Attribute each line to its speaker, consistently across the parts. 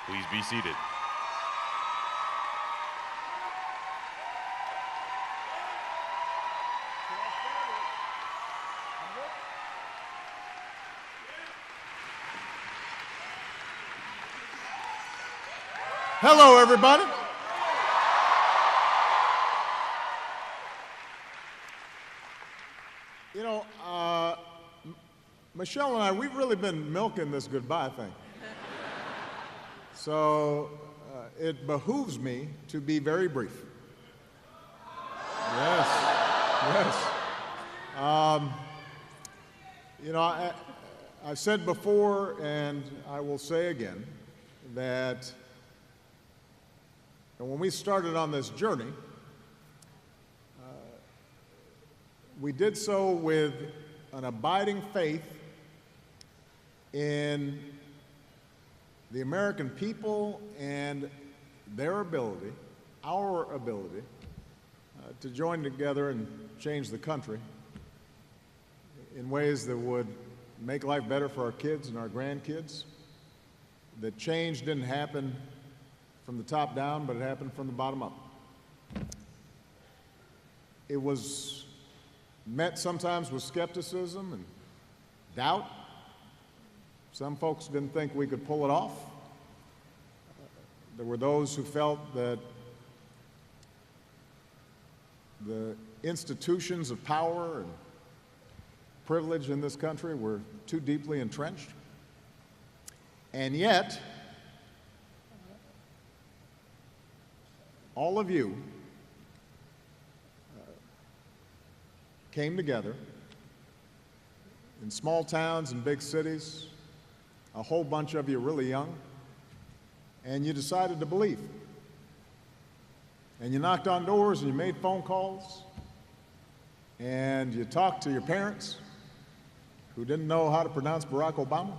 Speaker 1: Please be seated.
Speaker 2: Hello, everybody. You know, Michelle and I, we've really been milking this goodbye thing. So it behooves me to be very brief. Yes, yes. You know, I've said before, and I will say again, that when we started on this journey, we did so with an abiding faith in the American people and their ability, our ability, to join together and change the country in ways that would make life better for our kids and our grandkids. That change didn't happen from the top down, but it happened from the bottom up. It was met sometimes with skepticism and doubt. Some folks didn't think we could pull it off. There were those who felt that the institutions of power and privilege in this country were too deeply entrenched. And yet, all of you came together in small towns and big cities, a whole bunch of you really young, and you decided to believe. And you knocked on doors and you made phone calls and you talked to your parents who didn't know how to pronounce Barack Obama.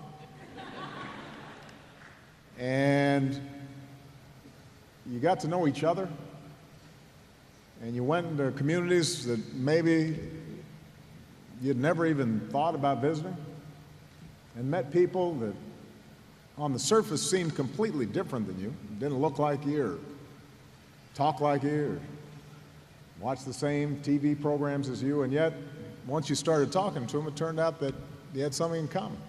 Speaker 2: And you got to know each other, and you went into communities that maybe you'd never even thought about visiting, and met people that on the surface seemed completely different than you, didn't look like you or talk like you or watch the same TV programs as you, and yet once you started talking to them, it turned out that you had something in common.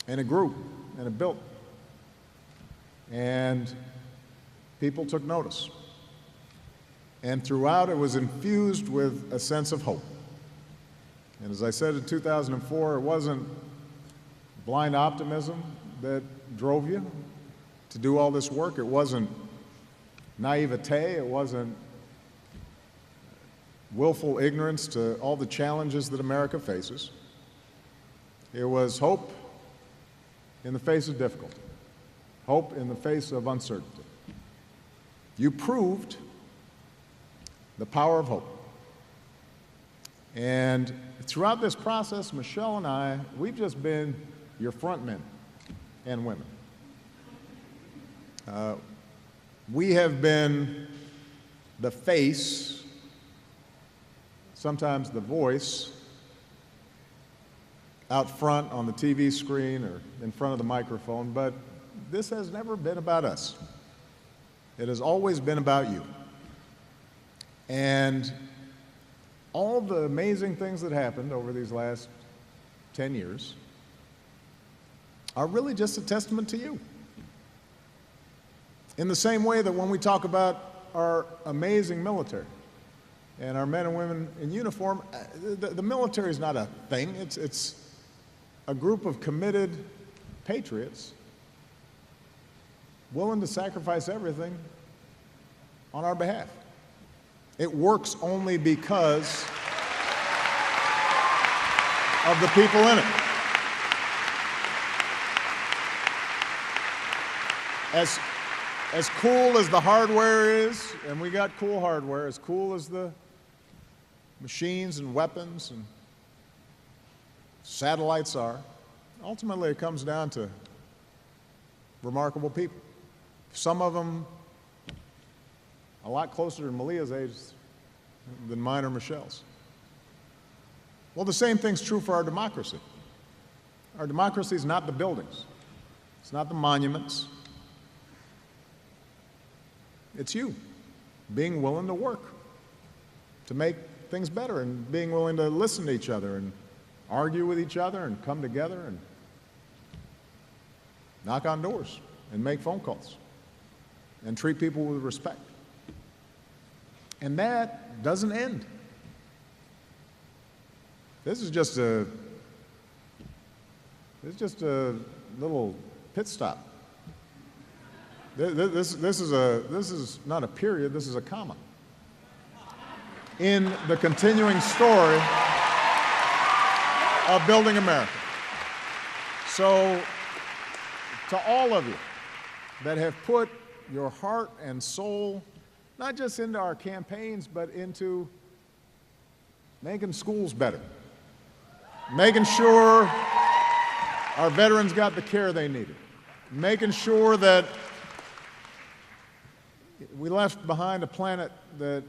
Speaker 2: And it grew, and it built. And people took notice. And throughout, it was infused with a sense of hope. And as I said in 2004, it wasn't blind optimism that drove you to do all this work. It wasn't naivete. It wasn't willful ignorance to all the challenges that America faces. It was hope in the face of difficulty. Hope in the face of uncertainty. You proved the power of hope. And throughout this process, Michelle and I, we've just been your front men and women. We have been the face, sometimes the voice, out front on the TV screen or in front of the microphone, but this has never been about us. It has always been about you. And all the amazing things that happened over these last 10 years are really just a testament to you. In the same way that when we talk about our amazing military and our men and women in uniform, the military is not a thing. It's a group of committed patriots willing to sacrifice everything on our behalf. It works only because of the people in it. As cool as the hardware is, and we got cool hardware, as cool as the machines and weapons and satellites are, ultimately it comes down to remarkable people. Some of them a lot closer to Malia's age than mine or Michelle's. Well, the same thing's true for our democracy. Our democracy is not the buildings. It's not the monuments. It's you being willing to work to make things better and being willing to listen to each other and argue with each other and come together and knock on doors and make phone calls and treat people with respect. And that doesn't end. This is just a little pit stop. This is not a period, this is a comma in the continuing story of building America. So, to all of you that have put your heart and soul not just into our campaigns, but into making schools better, making sure our veterans got the care they needed, making sure that we left behind a planet that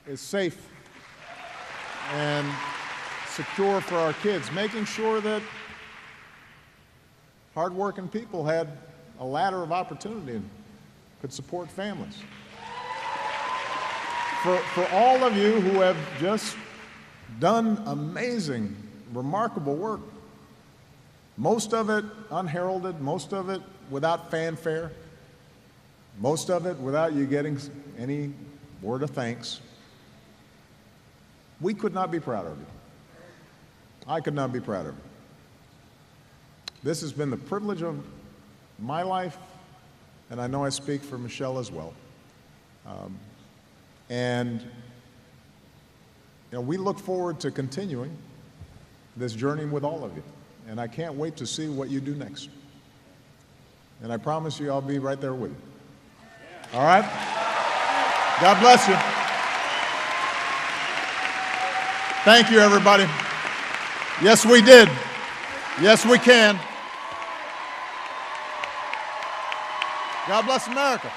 Speaker 2: is safe and secure for our kids, making sure that hardworking people had a ladder of opportunity and could support families. For all of you who have just done amazing, remarkable work, most of it unheralded, most of it without fanfare, most of it without you getting any word of thanks, we could not be prouder of you. I could not be prouder of you. This has been the privilege of my life, and I know I speak for Michelle as well. And we look forward to continuing this journey with all of you. And I can't wait to see what you do next. And I promise you I'll be right there with you. All right? God bless you. Thank you, everybody. Yes, we did. Yes, we can. God bless America.